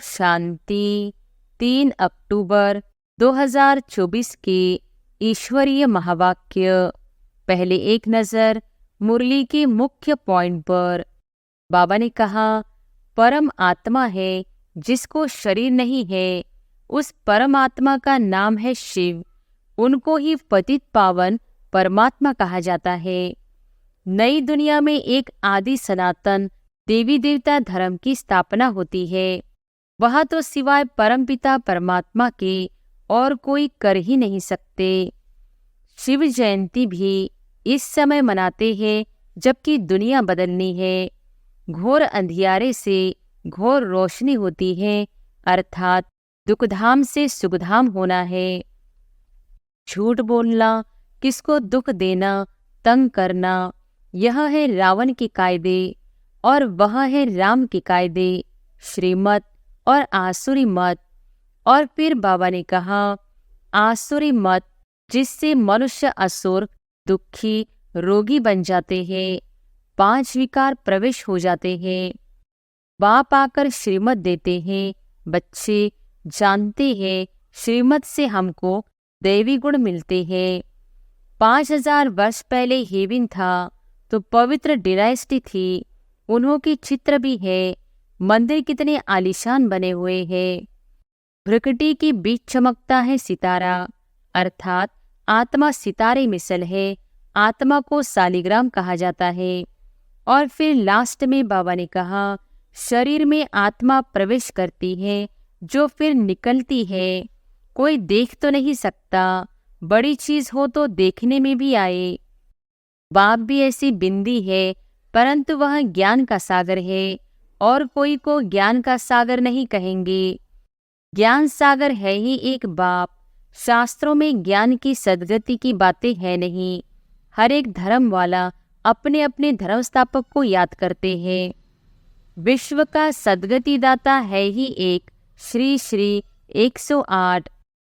शांति। 3 अक्टूबर 2024 के ईश्वरीय महावाक्य। पहले एक नज़र मुरली के मुख्य पॉइंट पर। बाबा ने कहा, परम आत्मा है जिसको शरीर नहीं है, उस परम आत्मा का नाम है शिव। उनको ही पतित पावन परमात्मा कहा जाता है। नई दुनिया में एक आदि सनातन देवी देवता धर्म की स्थापना होती है। वह तो सिवाय परमपिता परमात्मा के और कोई कर ही नहीं सकते। शिव जयंती भी इस समय मनाते हैं जबकि दुनिया बदलनी है। घोर अंधियारे से घोर रोशनी होती है, अर्थात दुखधाम से सुखधाम होना है। झूठ बोलना, किसको दुख देना, तंग करना, यह है रावण के कायदे और वह है राम के कायदे, श्रीमत और आसुरी मत। और फिर बाबा ने कहा, आसुरी मत जिससे मनुष्य असुर, दुखी, रोगी बन जाते हैं, 5 विकार प्रवेश हो जाते हैं। बाप आकर श्रीमत देते हैं। बच्चे जानते हैं श्रीमत से हमको दैवी गुण मिलते हैं। 5000 वर्ष पहले हेविन था तो पवित्र डिनास्टी थी। उन्हों की चित्र भी है। मंदिर कितने आलीशान बने हुए हैं। भ्रकटी के बीच चमकता है सितारा, अर्थात आत्मा सितारे मिसल है। आत्मा को सालिग्राम कहा जाता है। और फिर लास्ट में बाबा ने कहा, शरीर में आत्मा प्रवेश करती है जो फिर निकलती है। कोई देख तो नहीं सकता, बड़ी चीज हो तो देखने में भी आए। बाप भी ऐसी बिंदी है, परंतु वह ज्ञान का सागर है और कोई को ज्ञान का सागर नहीं कहेंगे। ज्ञान सागर है ही एक बाप। शास्त्रों में ज्ञान की सद्गति की बातें है नहीं। हर एक धर्म वाला अपने अपने धर्म स्थापक को याद करते हैं। विश्व का सद्गति दाता है ही एक, श्री श्री 108।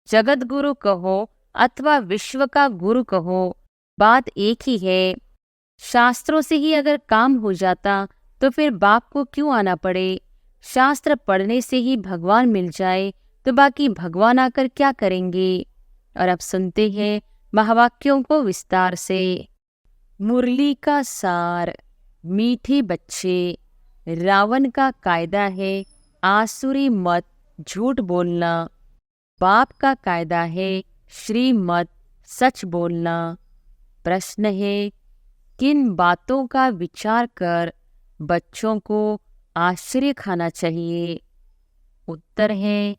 जगत गुरु कहो अथवा विश्व का गुरु कहो, बात एक ही है। शास्त्रों से ही अगर काम हो जाता तो फिर बाप को क्यों आना पड़े। शास्त्र पढ़ने से ही भगवान मिल जाए तो बाकी भगवान आकर क्या करेंगे। और अब सुनते हैं महावाक्यों को विस्तार से। मुरली का सार। मीठे बच्चे, रावण का कायदा है आसुरी मत, झूठ बोलना। बाप का कायदा है श्रीमत, सच बोलना। प्रश्न है, किन बातों का विचार कर बच्चों को आश्चर्य खाना चाहिए। उत्तर है,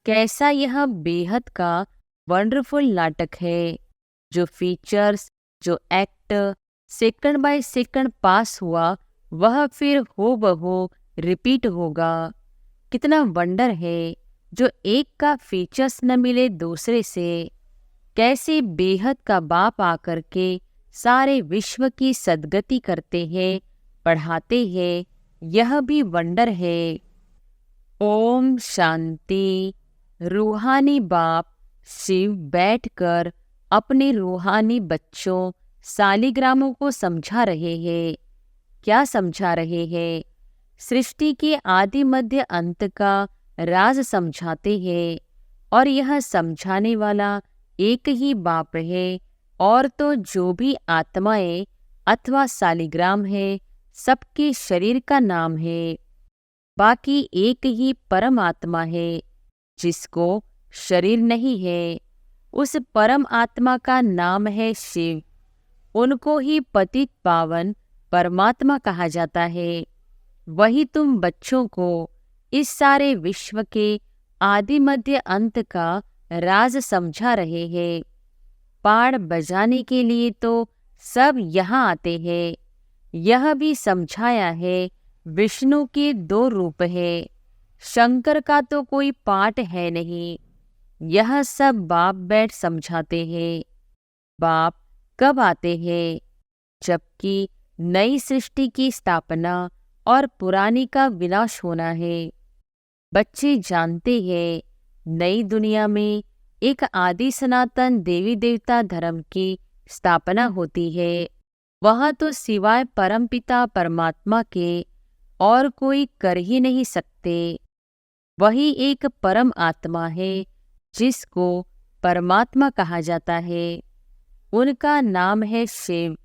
कैसा यह बेहद का वंडरफुल नाटक है। जो फीचर्स, जो एक्ट सेकंड बाय सेकंड पास हुआ, वह फिर हो बहू रिपीट होगा। कितना वंडर है जो एक का फीचर्स न मिले दूसरे से। कैसे बेहद का बाप आकर के सारे विश्व की सद्गति करते हैं, पढ़ाते हैं, यह भी वंडर है। ओम शांति। रूहानी बाप शिव बैठकर अपने रूहानी बच्चों सालिग्रामों को समझा रहे हैं। क्या समझा रहे हैं? सृष्टि के आदि मध्य अंत का राज समझाते हैं। और यह समझाने वाला एक ही बाप है। और तो जो भी आत्माएं अथवा सालिग्राम है, सबके शरीर का नाम है। बाकी एक ही परम आत्मा है जिसको शरीर नहीं है। उस परम आत्मा का नाम है शिव। उनको ही पतित पावन परमात्मा कहा जाता है। वही तुम बच्चों को इस सारे विश्व के आदि मध्य अंत का राज समझा रहे हैं। पाड़ बजाने के लिए तो सब यहाँ आते हैं। यह भी समझाया है विष्णु के 2 रूप है। शंकर का तो कोई पाठ है नहीं। यह सब बाप बैठ समझाते हैं। बाप कब आते हैं? जबकि नई सृष्टि की स्थापना और पुरानी का विनाश होना है। बच्चे जानते हैं नई दुनिया में एक आदि सनातन देवी देवता धर्म की स्थापना होती है। वह तो सिवाय परमपिता परमात्मा के और कोई कर ही नहीं सकते। वही एक परम आत्मा है जिसको परमात्मा कहा जाता है। उनका नाम है शिव।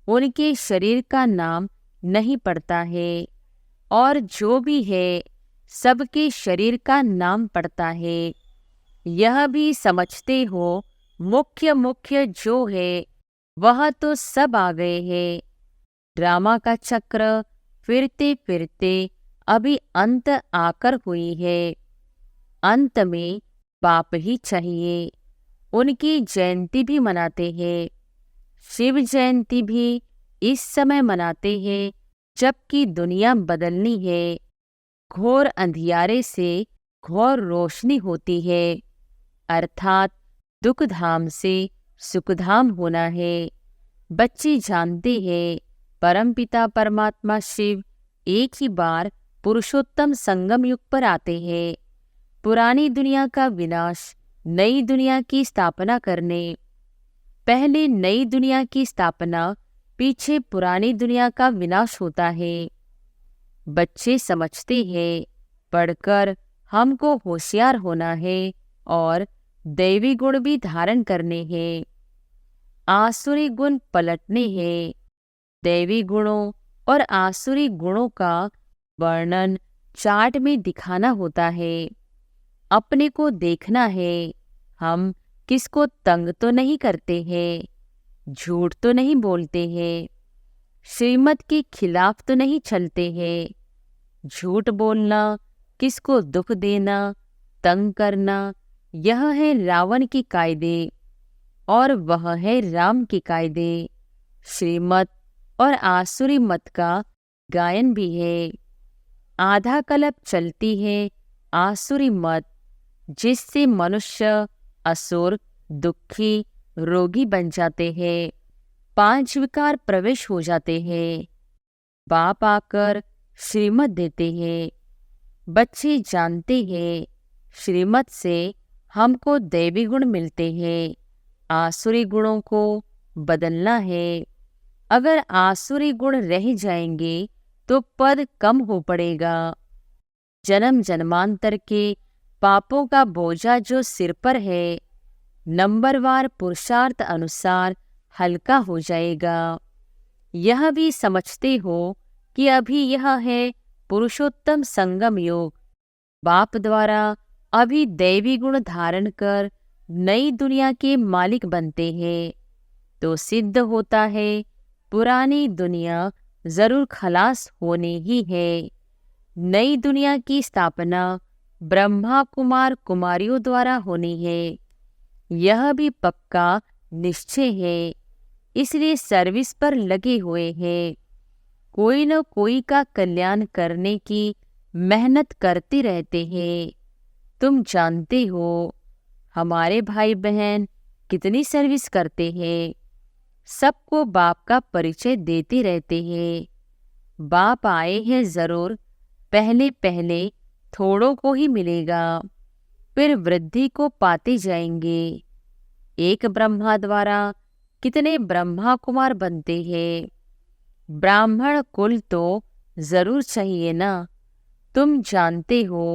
उनके शरीर का नाम नहीं पड़ता है, और जो भी है सबके शरीर का नाम पड़ता है। यह भी समझते हो, मुख्य मुख्य जो है वह तो सब आ गए हैं। ड्रामा का चक्र फिरते फिरते अभी अंत आकर हुई है। अंत में बाप ही चाहिए। उनकी जयंती भी मनाते हैं। शिव जयंती भी इस समय मनाते हैं जबकि दुनिया बदलनी है। घोर अंधियारे से घोर रोशनी होती है, अर्थात दुख धाम से सुखधाम होना है। बच्चे जानते हैं परमपिता परमात्मा शिव एक ही बार पुरुषोत्तम संगम युग पर आते हैं, पुरानी दुनिया का विनाश, नई दुनिया की स्थापना करने। पहले नई दुनिया की स्थापना, पीछे पुरानी दुनिया का विनाश होता है। बच्चे समझते हैं पढ़कर हमको होशियार होना है और दैवी गुण भी धारण करने हैं। आसुरी गुण पलटने हैं। दैवी गुणों और आसुरी गुणों का वर्णन चार्ट में दिखाना होता है। अपने को देखना है, हम किसको तंग तो नहीं करते हैं, झूठ तो नहीं बोलते हैं, श्रीमत के खिलाफ तो नहीं चलते हैं। झूठ बोलना, किसको दुख देना, तंग करना, यह है रावण के कायदे और वह है राम के कायदे। श्रीमत और आसुरी मत का गायन भी है। आधा कल्प चलती है आसुरी मत, जिससे मनुष्य असुर, दुखी, रोगी बन जाते हैं। 5 विकार प्रवेश हो जाते हैं। बाप आकर श्रीमत देते हैं। बच्चे जानते हैं श्रीमत से हमको दैवी गुण मिलते हैं। आसुरी गुणों को बदलना है। अगर आसुरी गुण रह जाएंगे तो पद कम हो पड़ेगा। जन्म जन्मांतर के पापों का बोझा जो सिर पर है, नंबरवार पुरुषार्थ अनुसार हल्का हो जाएगा। यह भी समझते हो कि अभी यह है पुरुषोत्तम संगम योग। बाप द्वारा अभी दैवी गुण धारण कर नई दुनिया के मालिक बनते हैं, तो सिद्ध होता है पुरानी दुनिया जरूर खलास होनी ही है। नई दुनिया की स्थापना ब्रह्मा कुमार कुमारियों द्वारा होनी है। यह भी पक्का निश्चय है, इसलिए सर्विस पर लगे हुए हैं। कोई न कोई का कल्याण करने की मेहनत करते रहते हैं। तुम जानते हो हमारे भाई बहन कितनी सर्विस करते हैं। सबको बाप का परिचय देते रहते हैं। बाप आए हैं जरूर, पहले पहले थोड़ों को ही मिलेगा, फिर वृद्धि को पाते जाएंगे। एक ब्रह्मा द्वारा कितने ब्रह्मा कुमार बनते हैं। ब्राह्मण कुल तो जरूर चाहिए ना। तुम जानते हो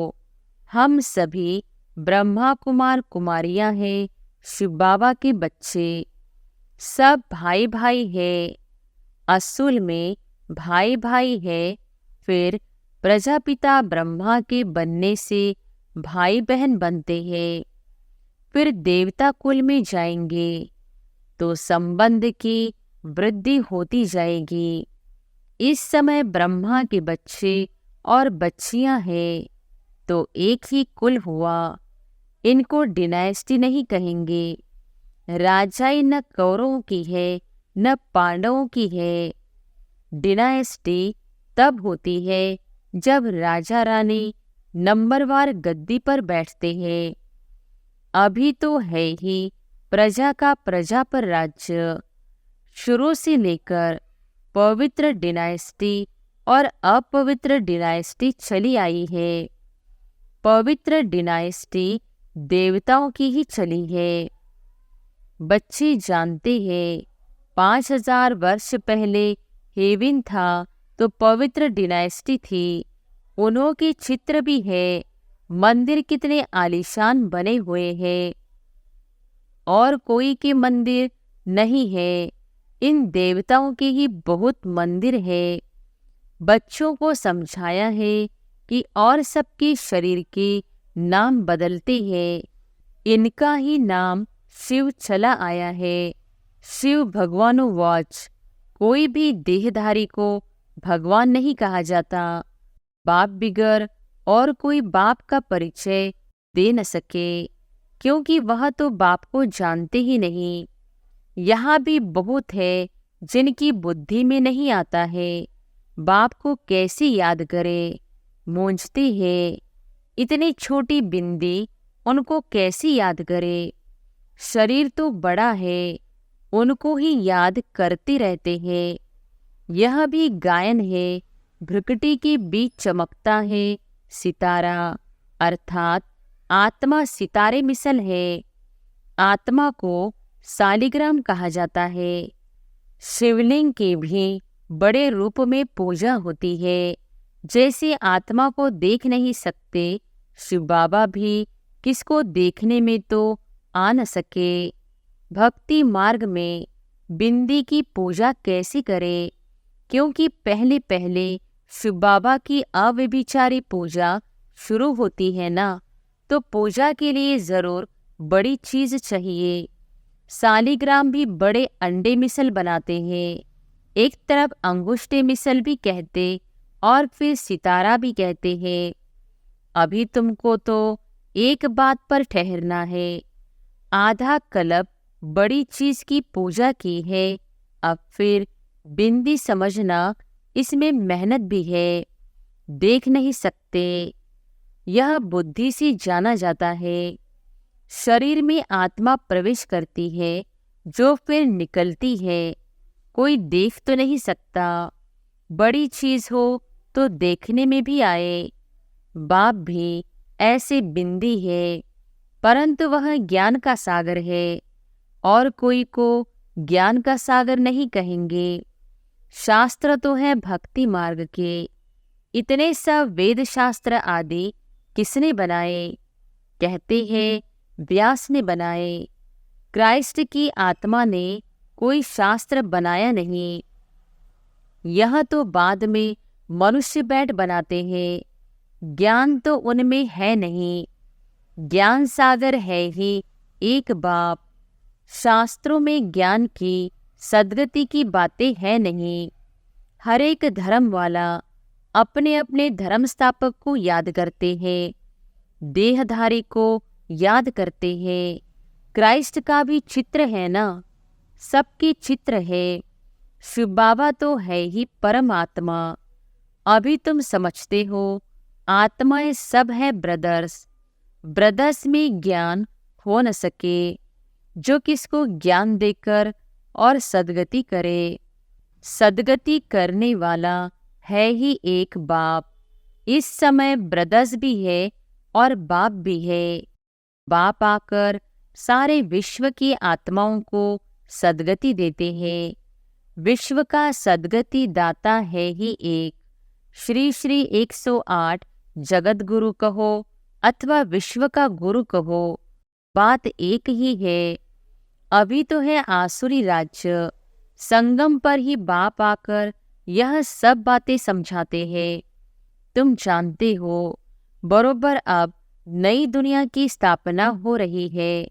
हम सभी ब्रह्मा कुमार कुमारियां हैं, शिव बाबा के बच्चे। सब भाई भाई है, असूल में भाई भाई है। फिर प्रजापिता ब्रह्मा के बनने से भाई बहन बनते हैं। फिर देवता कुल में जाएंगे तो संबंध की वृद्धि होती जाएगी। इस समय ब्रह्मा के बच्चे और बच्चियां हैं तो एक ही कुल हुआ। इनको डिनाइस्टी नहीं कहेंगे। राजाई न कौरवों की है न पांडवों की है। डिनाइस्टी तब होती है जब राजा रानी नंबरवार गद्दी पर बैठते हैं। अभी तो है ही प्रजा का प्रजा पर राज्य। शुरू से लेकर पवित्र डिनाइस्टी और अपवित्र डिनाइस्टी चली आई है। पवित्र डिनाइस्टी देवताओं की ही चली है। बच्चे जानते हैं 5000 वर्ष पहले हेविन था तो पवित्र डिनाइस्टी थी। उन्हों के चित्र भी है। मंदिर कितने आलीशान बने हुए हैं, और कोई के मंदिर नहीं है। इन देवताओं के ही बहुत मंदिर है। बच्चों को समझाया है कि और सबके शरीर के नाम बदलते हैं, इनका ही नाम शिव चला आया है। शिव भगवानुवाच, कोई भी देहधारी को भगवान नहीं कहा जाता। बाप बिगर और कोई बाप का परिचय दे न सके, क्योंकि वह तो बाप को जानते ही नहीं। यहाँ भी बहुत है जिनकी बुद्धि में नहीं आता है, बाप को कैसे याद करे, मूंझते हैं। इतनी छोटी बिंदी उनको कैसे याद करे। शरीर तो बड़ा है, उनको ही याद करते रहते हैं। यह भी गायन है, भ्रुकुटी के बीच चमकता है सितारा, अर्थात आत्मा सितारे मिसल है। आत्मा को सालिग्राम कहा जाता है। शिवलिंग के भी बड़े रूप में पूजा होती है। जैसे आत्मा को देख नहीं सकते, शिव बाबा भी किसको देखने में तो आ न सके। भक्ति मार्ग में बिंदी की पूजा कैसे करे, क्योंकि पहले पहले शिव बाबा की अव्यभिचारी पूजा शुरू होती है ना, तो पूजा के लिए जरूर बड़ी चीज चाहिए। सालिग्राम भी बड़े अंडे मिसल बनाते हैं। एक तरफ अंगुष्ठे मिसल भी कहते और फिर सितारा भी कहते हैं। अभी तुमको तो एक बात पर ठहरना है। आधा कल्प बड़ी चीज की पूजा की है, अब फिर बिंदी समझना, इसमें मेहनत भी है, देख नहीं सकते। यह बुद्धि से जाना जाता है। शरीर में आत्मा प्रवेश करती है, जो फिर निकलती है, कोई देख तो नहीं सकता। बड़ी चीज हो तो देखने में भी आए। बाप भी ऐसे बिंदी है, परंतु वह ज्ञान का सागर है, और कोई को ज्ञान का सागर नहीं कहेंगे। शास्त्र तो है भक्ति मार्ग के। इतने सब वेद शास्त्र आदि किसने बनाए? कहते हैं व्यास ने बनाए। क्राइस्ट की आत्मा ने कोई शास्त्र बनाया नहीं। यह तो बाद में मनुष्य बैठ बनाते हैं। ज्ञान तो उनमें है नहीं। ज्ञान सागर है ही एक बाप। शास्त्रों में ज्ञान की सद्गति की बातें है नहीं। हर एक धर्म वाला अपने अपने धर्म स्थापक को याद करते हैं, देहधारी को याद करते हैं। क्राइस्ट का भी चित्र है ना, सबके चित्र है। शिव बाबा तो है ही परमात्मा। अभी तुम समझते हो आत्माएं सब है ब्रदर्स। ब्रदर्स में ज्ञान हो न सके, जो किसको ज्ञान देकर और सद्गति करे। सद्गति करने वाला है ही एक बाप। इस समय ब्रदर्स भी है और बाप भी है। बाप आकर सारे विश्व की आत्माओं को सद्गति देते हैं। विश्व का सद्गति दाता है ही एक। श्री श्री 108 जगत गुरु कहो अथवा विश्व का गुरु कहो, बात एक ही है। अभी तो है आसुरी राज्य। संगम पर ही बाप आकर यह सब बातें समझाते हैं। तुम जानते हो बरोबर अब नई दुनिया की स्थापना हो रही है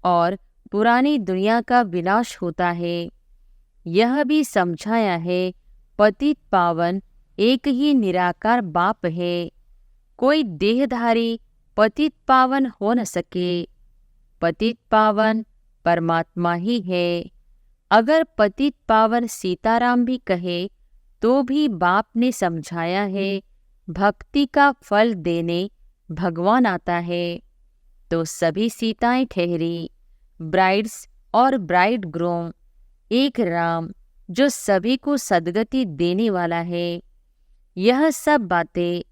और पुरानी दुनिया का विनाश होता है। यह भी समझाया है पतित पावन एक ही निराकार बाप है। कोई देहधारी पतित पावन हो न सके। पतित पावन परमात्मा ही है। अगर पतित पावन सीताराम भी कहे तो भी बाप ने समझाया है भक्ति का फल देने भगवान आता है। तो सभी सीताएं ठहरी, ब्राइड्स और ब्राइड ग्रूम, एक राम जो सभी को सद्गति देने वाला है। यह सब बातें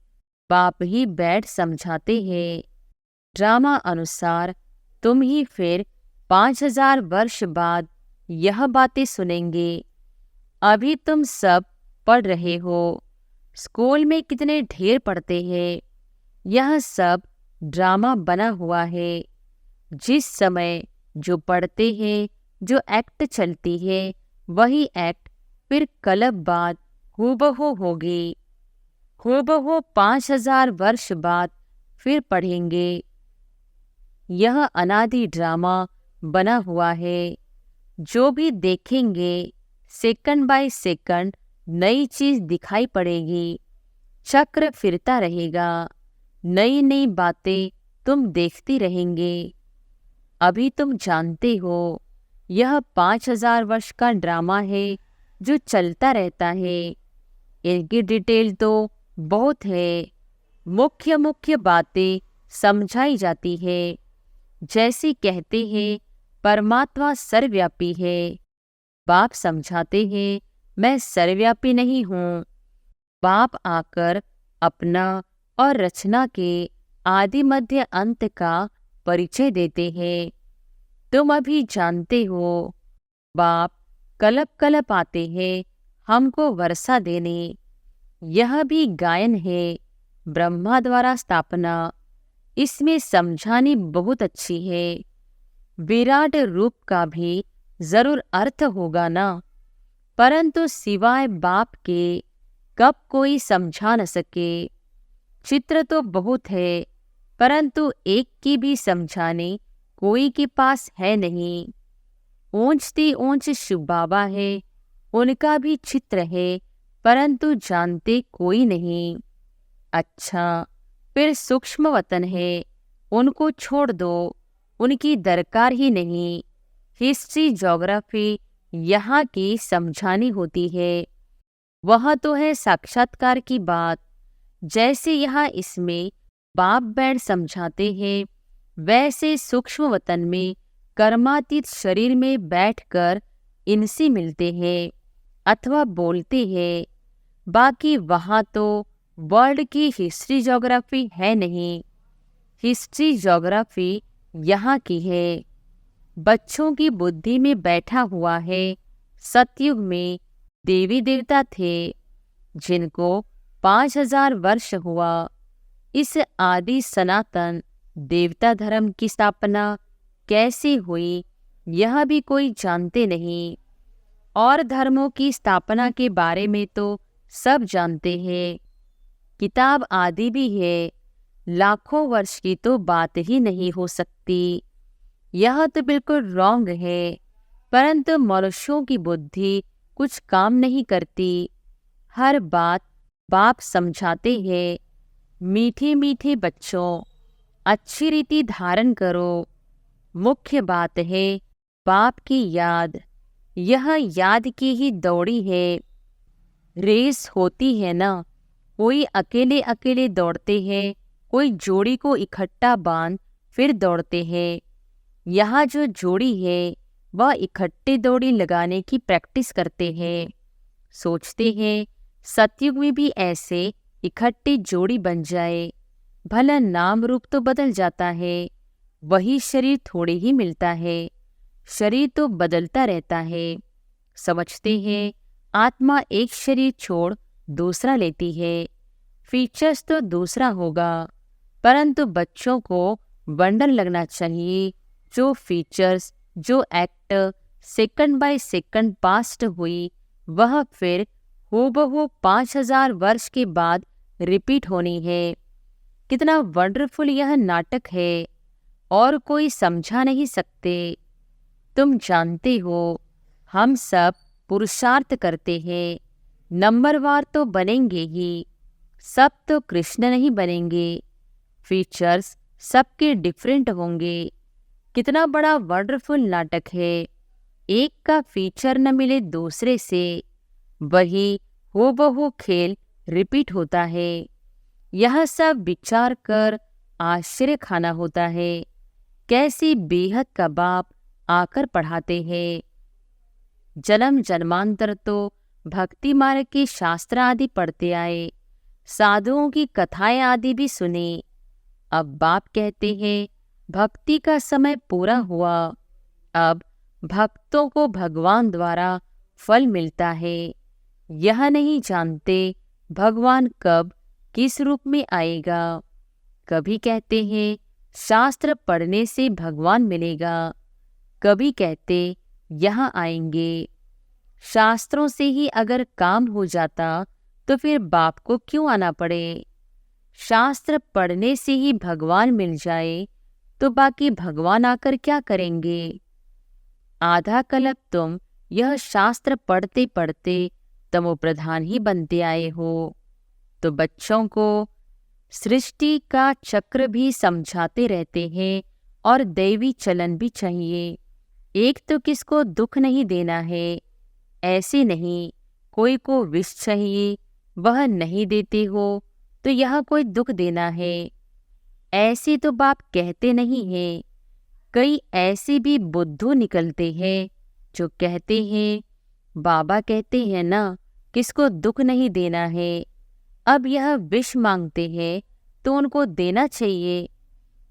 बाप ही बैठ समझाते हैं। ड्रामा अनुसार तुम ही फिर 5000 वर्ष बाद यह बातें सुनेंगे। अभी तुम सब पढ़ रहे हो, स्कूल में कितने ढेर पढ़ते हैं। यह सब ड्रामा बना हुआ है। जिस समय जो पढ़ते हैं, जो एक्ट चलती है, वही एक्ट फिर कल्प बाद हूबहू होगी। हूबहू 5000 वर्ष बाद फिर पढ़ेंगे। यह अनादि ड्रामा बना हुआ है। जो भी देखेंगे सेकंड बाय सेकंड नई चीज दिखाई पड़ेगी। चक्र फिरता रहेगा, नई नई बातें तुम देखती रहेंगे। अभी तुम जानते हो यह 5000 वर्ष का ड्रामा है जो चलता रहता है। इनकी डिटेल तो बहुत है। मुख्य मुख्य बातें समझाई जाती है। जैसे कहते हैं परमात्मा सर्वव्यापी है, बाप समझाते हैं मैं सर्वव्यापी नहीं हूँ। बाप आकर अपना और रचना के आदि मध्य अंत का परिचय देते हैं। तुम अभी जानते हो बाप कल्प कल्प आते हैं हमको वर्षा देने। यह भी गायन है, ब्रह्मा द्वारा स्थापना। इसमें समझानी बहुत अच्छी है। विराट रूप का भी जरूर अर्थ होगा ना, परंतु सिवाय बाप के कब कोई समझा न सके। चित्र तो बहुत है, परंतु एक की भी समझाने कोई के पास है नहीं। ऊंचती ऊंच शिव बाबा है, उनका भी चित्र है, परंतु जानते कोई नहीं। अच्छा, फिर सूक्ष्म वतन है, उनको छोड़ दो, उनकी दरकार ही नहीं। हिस्ट्री ज्योग्राफी यहाँ की समझानी होती है। वह तो है साक्षात्कार की बात। जैसे यहाँ इसमें बाप बैठ समझाते हैं, वैसे सूक्ष्म वतन में कर्मातीत शरीर में बैठकर इनसे मिलते हैं अथवा बोलते हैं। बाकी वहाँ तो वर्ल्ड की हिस्ट्री ज्योग्राफी है नहीं। हिस्ट्री ज्योग्राफी यहाँ की है। बच्चों की बुद्धि में बैठा हुआ है। सतयुग में देवी देवता थे जिनको 5000 वर्ष हुआ। इस आदि सनातन देवता धर्म की स्थापना कैसे हुई यह भी कोई जानते नहीं। और धर्मों की स्थापना के बारे में तो सब जानते हैं। किताब आदि भी है। लाखों वर्ष की तो बात ही नहीं हो सकती। यह तो बिल्कुल रॉन्ग है, परंतु मनुष्यों की बुद्धि कुछ काम नहीं करती। हर बात बाप समझाते हैं। मीठे मीठे बच्चों, अच्छी रीति धारण करो। मुख्य बात है बाप की याद। यह याद की ही दौड़ी है। रेस होती है ना, कोई अकेले अकेले दौड़ते हैं, कोई जोड़ी को इकट्ठा बांध फिर दौड़ते हैं। यहाँ जो जोड़ी है वह इकट्ठे दौड़ी लगाने की प्रैक्टिस करते हैं। सोचते हैं सतयुग में भी ऐसे इकट्ठी जोड़ी बन जाए। भला नाम रूप तो बदल जाता है, वही शरीर थोड़े ही मिलता है। शरीर तो बदलता रहता है। समझते हैं आत्मा एक शरीर छोड़ दूसरा लेती है। फीचर्स तो दूसरा होगा, परंतु बच्चों को वंडर लगना चाहिए। जो फीचर्स, जो act second by second past हुई, वह फिर हूबहू 5000 वर्ष के बाद रिपीट होनी है। कितना वंडरफुल यह नाटक है और कोई समझा नहीं सकते। तुम जानते हो हम सब पुरुषार्थ करते हैं। नंबरवार तो बनेंगे ही, सब तो कृष्ण नहीं बनेंगे। फीचर्स सबके डिफरेंट होंगे। कितना बड़ा वंडरफुल नाटक है। एक का फीचर न मिले दूसरे से, वही हूबहू खेल रिपीट होता है। यह सब विचार कर आश्चर्य खाना होता है। कैसी बेहद का बाप आकर पढ़ाते हैं। जन्म जन्मांतर तो भक्ति मार्ग के शास्त्र आदि पढ़ते आए, साधुओं की कथाएं आदि भी सुने। अब बाप कहते हैं भक्ति का समय पूरा हुआ। अब भक्तों को भगवान द्वारा फल मिलता है। यह नहीं जानते भगवान कब किस रूप में आएगा। कभी कहते हैं शास्त्र पढ़ने से भगवान मिलेगा, कभी कहते यहाँ आएंगे। शास्त्रों से ही अगर काम हो जाता तो फिर बाप को क्यों आना पड़े। शास्त्र पढ़ने से ही भगवान मिल जाए तो बाकी भगवान आकर क्या करेंगे। आधा कल्प तुम यह शास्त्र पढ़ते पढ़ते तमोप्रधान ही बनते आए हो, तो बच्चों को सृष्टि का चक्र भी समझाते रहते हैं और दैवी चलन भी चाहिए। एक तो किसको दुख नहीं देना है, ऐसे नहीं कोई को विष चाहिए वह नहीं देते हो तो यह कोई दुख देना है, ऐसे तो बाप कहते नहीं हैं। कई ऐसे भी बुद्धू निकलते हैं जो कहते हैं बाबा कहते हैं ना किसको दुख नहीं देना है, अब यह विष मांगते हैं तो उनको देना चाहिए,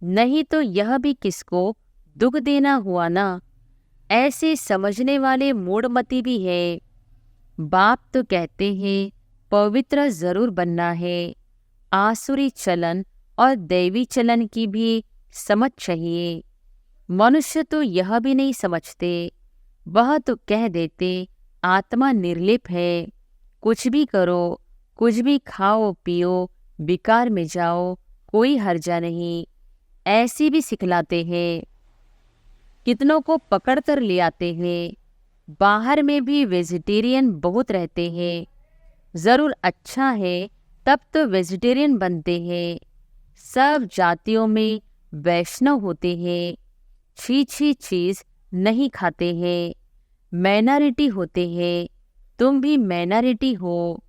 नहीं तो यह भी किसको दुख देना हुआ ना। ऐसे समझने वाले मूढ़मती भी है। बाप तो कहते हैं पवित्र जरूर बनना है, आसुरी चलन और दैवी चलन की भी समझ चाहिए। मनुष्य तो यह भी नहीं समझते, वह तो कह देते आत्मा निर्लिप है, कुछ भी करो, कुछ भी खाओ पियो, विकार में जाओ, कोई हर्जा नहीं, ऐसी भी सिखलाते हैं। कितनों को पकड़ कर ले आते हैं। बाहर में भी वेजिटेरियन बहुत रहते हैं, ज़रूर अच्छा है तब तो वेजिटेरियन बनते हैं। सब जातियों में वैष्णव होते हैं, छी चीज़ नहीं खाते हैं, माइनॉरिटी होते हैं, तुम भी माइनॉरिटी हो।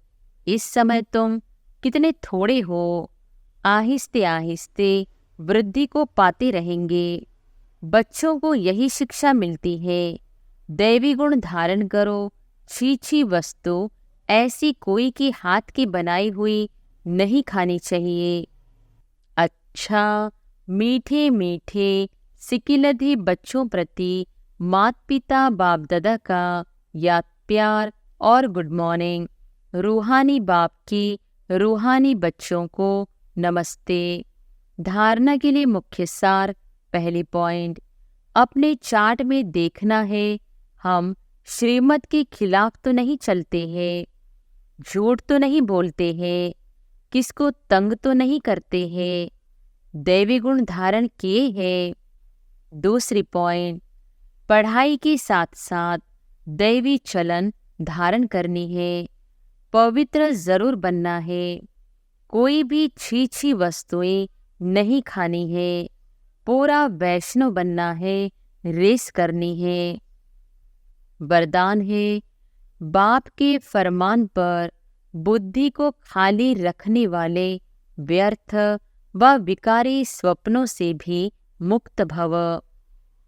इस समय तुम कितने थोड़े हो, आहिस्ते आहिस्ते वृद्धि को पाते रहेंगे। बच्चों को यही शिक्षा मिलती है, दैवी गुण धारण करो, छी वस्तु ऐसी कोई की हाथ की बनाई हुई नहीं खानी चाहिए। अच्छा मीठे मीठे सिकिलधी बच्चों प्रति माता पिता बाप दादा का याद प्यार और गुड मॉर्निंग। रूहानी बाप की रूहानी बच्चों को नमस्ते। धारणा के लिए मुख्य सार, पहली पॉइंट, अपने चार्ट में देखना है हम श्रीमत के खिलाफ तो नहीं चलते हैं, झूठ तो नहीं बोलते हैं, किसको तंग तो नहीं करते हैं, दैवी गुण धारण किए हैं। दूसरी पॉइंट, पढ़ाई के साथ साथ दैवी चलन धारण करनी है, पवित्र जरूर बनना है, कोई भी छी वस्तुएं नहीं खानी है, पूरा वैष्णव बनना है, रेस करनी है। वरदान है, बाप के फरमान पर बुद्धि को खाली रखने वाले व्यर्थ व विकारी स्वप्नों से भी मुक्त भव।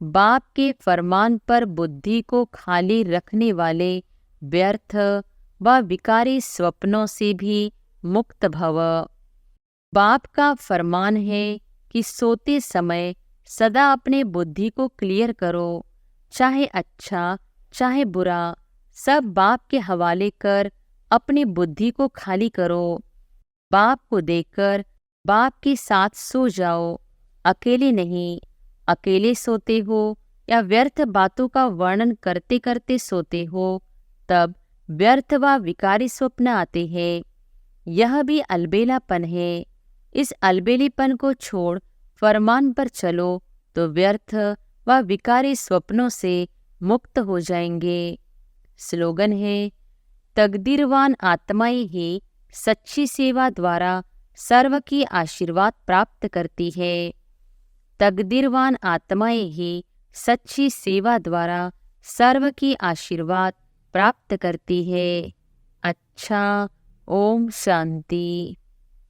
बाप के फरमान पर बुद्धि को खाली रखने वाले व्यर्थ व विकारी स्वप्नों से भी मुक्त भव। बाप का फरमान है कि सोते समय सदा अपने बुद्धि को क्लियर करो, चाहे अच्छा चाहे बुरा, सब बाप के हवाले कर अपनी बुद्धि को खाली करो। बाप को देखकर बाप के साथ सो जाओ, अकेले नहीं। अकेले सोते हो या व्यर्थ बातों का वर्णन करते करते सोते हो, तब व्यर्थ व विकारी स्वप्न आते हैं। यह भी अलबेलापन है। इस अलबेलीपन को छोड़ फरमान पर चलो तो व्यर्थ व विकारी स्वप्नों से मुक्त हो जाएंगे। स्लोगन है, तकदीरवान आत्माएं ही सच्ची सेवा द्वारा सर्व की आशीर्वाद प्राप्त करती है। तकदीरवान आत्माएं ही सच्ची सेवा द्वारा सर्व की आशीर्वाद प्राप्त करती है। अच्छा, ओम शांति।